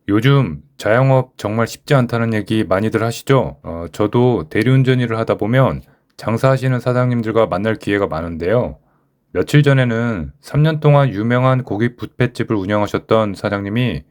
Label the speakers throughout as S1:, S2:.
S1: 요즘 자영업 정말 쉽지 않다는 얘기 많이들 하시죠? 저도 대리운전 일을 하다 보면 장사하시는 사장님들과 만날 기회가 많은데요. 며칠 전에는 3년 동안 유명한 고기 뷔페집을 운영하셨던 사장님이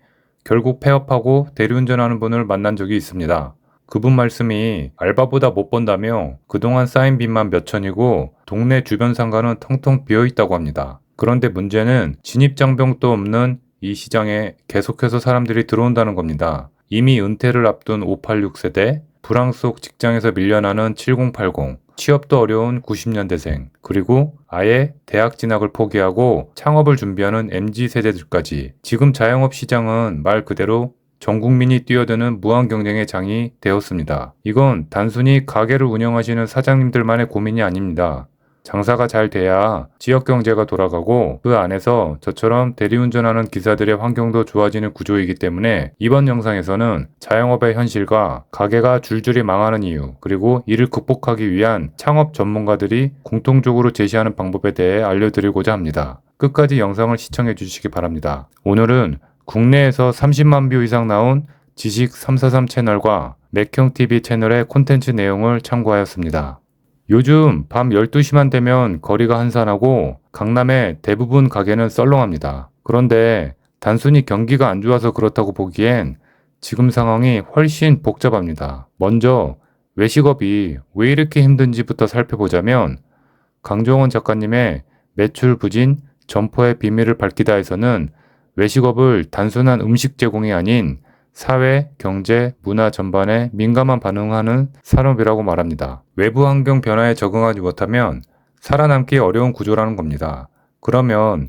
S1: 결국 폐업하고 대리운전하는 분을 만난 적이 있습니다. 그분 말씀이 알바보다 못 번다며 그동안 쌓인 빚만 몇 천이고 동네 주변 상가는 텅텅 비어 있다고 합니다. 그런데 문제는 진입장벽도 없는 이 시장에 계속해서 사람들이 들어온다는 겁니다. 이미 은퇴를 앞둔 586 세대, 불황 속 직장에서 밀려나는 7080, 취업도 어려운 90년대생, 그리고 아예 대학 진학을 포기하고 창업을 준비하는 MZ 세대들까지 지금 자영업 시장은 말 그대로 전 국민이 뛰어드는 무한 경쟁의 장이 되었습니다. 이건 단순히 가게를 운영하시는 사장님들만의 고민이 아닙니다. 장사가 잘 돼야 지역 경제가 돌아가고 그 안에서 저처럼 대리운전하는 기사들의 환경도 좋아지는 구조이기 때문에 이번 영상에서는 자영업의 현실과 가게가 줄줄이 망하는 이유, 그리고 이를 극복하기 위한 창업 전문가들이 공통적으로 제시하는 방법에 대해 알려드리고자 합니다. 끝까지 영상을 시청해 주시기 바랍니다. 오늘은 국내에서 30만 뷰 이상 나온 지식 343 채널과 맥형TV 채널의 콘텐츠 내용을 참고하였습니다. 요즘 밤 12시만 되면 거리가 한산하고 강남의 대부분 가게는 썰렁합니다. 그런데 단순히 경기가 안 좋아서 그렇다고 보기엔 지금 상황이 훨씬 복잡합니다. 먼저 외식업이 왜 이렇게 힘든지부터 살펴보자면 강종원 작가님의 매출 부진 점포의 비밀을 밝히다에서는 외식업을 단순한 음식 제공이 아닌 사회, 경제, 문화 전반에 민감한 반응하는 산업이라고 말합니다. 외부 환경 변화에 적응하지 못하면 살아남기 어려운 구조라는 겁니다. 그러면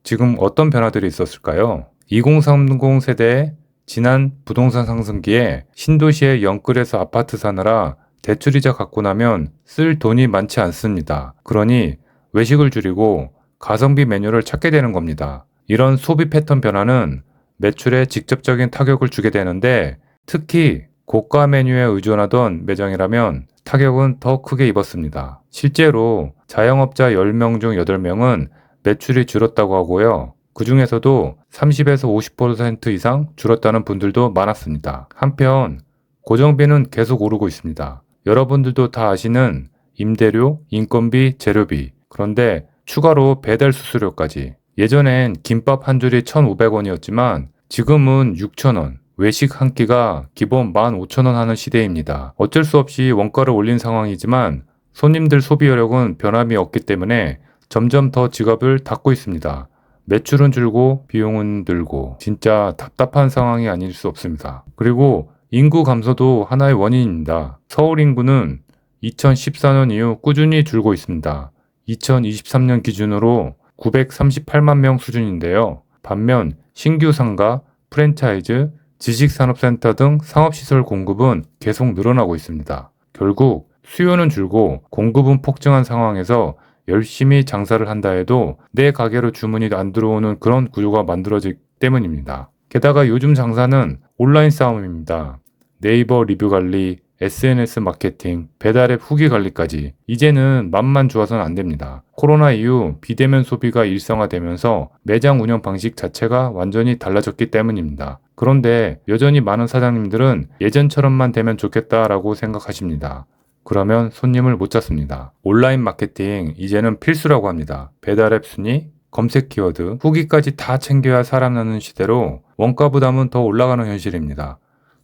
S1: 지금 어떤 변화들이 있었을까요? 2030 세대의 지난 부동산 상승기에 신도시에 영끌에서 아파트 사느라 대출이자 갚고 나면 쓸 돈이 많지 않습니다. 그러니 외식을 줄이고 가성비 메뉴를 찾게 되는 겁니다. 이런 소비 패턴 변화는 매출에 직접적인 타격을 주게 되는데 특히 고가 메뉴에 의존하던 매장이라면 타격은 더 크게 입었습니다. 실제로 자영업자 10명 중 8명은 매출이 줄었다고 하고요. 그 중에서도 30에서 50% 이상 줄었다는 분들도 많았습니다. 한편 고정비는 계속 오르고 있습니다. 여러분들도 다 아시는 임대료, 인건비, 재료비, 그런데 추가로 배달 수수료까지. 예전엔 김밥 한 줄이 1,500원이었지만 지금은 6,000원, 외식 한 끼가 기본 15,000원 하는 시대입니다. 어쩔 수 없이 원가를 올린 상황이지만 손님들 소비 여력은 변함이 없기 때문에 점점 더 지갑을 닫고 있습니다. 매출은 줄고 비용은 늘고 진짜 답답한 상황이 아닐 수 없습니다. 그리고 인구 감소도 하나의 원인입니다. 서울 인구는 2014년 이후 꾸준히 줄고 있습니다. 2023년 기준으로 938만 명 수준인데요. 반면 신규 상가, 프랜차이즈, 지식산업센터 등 상업시설 공급은 계속 늘어나고 있습니다. 결국 수요는 줄고 공급은 폭증한 상황에서 열심히 장사를 한다 해도 내 가게로 주문이 안 들어오는 그런 구조가 만들어지기 때문입니다. 게다가 요즘 장사는 온라인 싸움입니다. 네이버 리뷰 관리, SNS 마케팅, 배달앱 후기 관리까지 이제는 맘만 좋아서는 안 됩니다. 코로나 이후 비대면 소비가 일상화되면서 매장 운영 방식 자체가 완전히 달라졌기 때문입니다. 그런데 여전히 많은 사장님들은 예전처럼만 되면 좋겠다라고 생각하십니다. 그러면 손님을 못 잡습니다. 온라인 마케팅 이제는 필수라고 합니다. 배달앱 순위, 검색 키워드, 후기까지 다 챙겨야 사람 나는 시대로 원가 부담은 더 올라가는 현실입니다.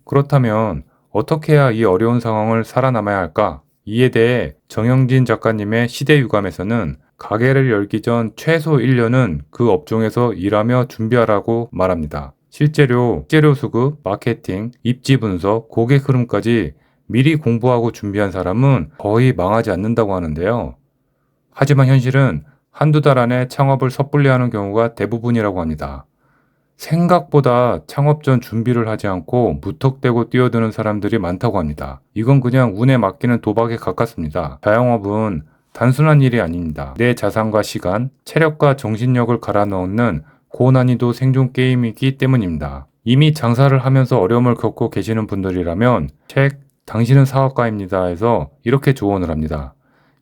S1: 그렇다면 어떻게 해야 이 어려운 상황을 살아남아야 할까? 이에 대해 정영진 작가님의 시대 유감에서는 가게를 열기 전 최소 1년은 그 업종에서 일하며 준비하라고 말합니다. 실제로 재료 수급, 마케팅, 입지 분석, 고객 흐름까지 미리 공부하고 준비한 사람은 거의 망하지 않는다고 하는데요. 하지만 현실은 한두 달 안에 창업을 섣불리 하는 경우가 대부분이라고 합니다. 생각보다 창업 전 준비를 하지 않고 무턱대고 뛰어드는 사람들이 많다고 합니다. 이건 그냥 운에 맡기는 도박에 가깝습니다. 자영업은 단순한 일이 아닙니다. 내 자산과 시간, 체력과 정신력을 갈아 넣는 고난이도 생존 게임이기 때문입니다. 이미 장사를 하면서 어려움을 겪고 계시는 분들이라면 책 당신은 사업가입니다 해서 이렇게 조언을 합니다.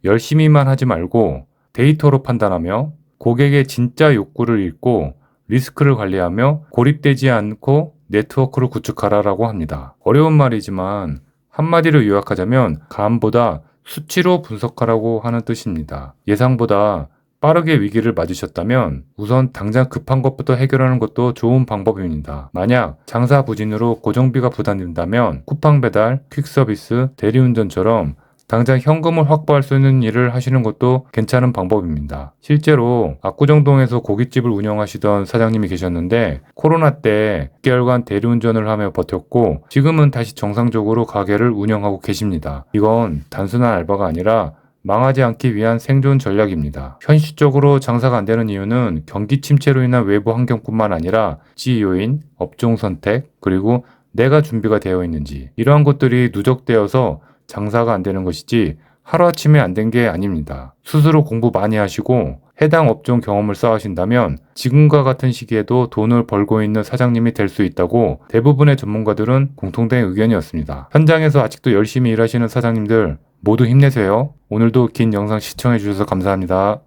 S1: 열심히만 하지 말고 데이터로 판단하며 고객의 진짜 욕구를 읽고 리스크를 관리하며 고립되지 않고 네트워크를 구축하라라고 합니다. 어려운 말이지만 한마디로 요약하자면 감보다 수치로 분석하라고 하는 뜻입니다. 예상보다 빠르게 위기를 맞으셨다면 우선 당장 급한 것부터 해결하는 것도 좋은 방법입니다. 만약 장사 부진으로 고정비가 부담된다면 쿠팡 배달, 퀵 서비스, 대리운전처럼 당장 현금을 확보할 수 있는 일을 하시는 것도 괜찮은 방법입니다. 실제로 압구정동에서 고깃집을 운영하시던 사장님이 계셨는데 코로나 때 6개월간 대리운전을 하며 버텼고 지금은 다시 정상적으로 가게를 운영하고 계십니다. 이건 단순한 알바가 아니라 망하지 않기 위한 생존 전략입니다. 현실적으로 장사가 안 되는 이유는 경기 침체로 인한 외부 환경뿐만 아니라 지요인, 업종 선택, 그리고 내가 준비가 되어 있는지 이러한 것들이 누적되어서 장사가 안 되는 것이지 하루아침에 안 된 게 아닙니다. 스스로 공부 많이 하시고 해당 업종 경험을 쌓으신다면 지금과 같은 시기에도 돈을 벌고 있는 사장님이 될 수 있다고 대부분의 전문가들은 공통된 의견이었습니다. 현장에서 아직도 열심히 일하시는 사장님들 모두 힘내세요. 오늘도 긴 영상 시청해 주셔서 감사합니다.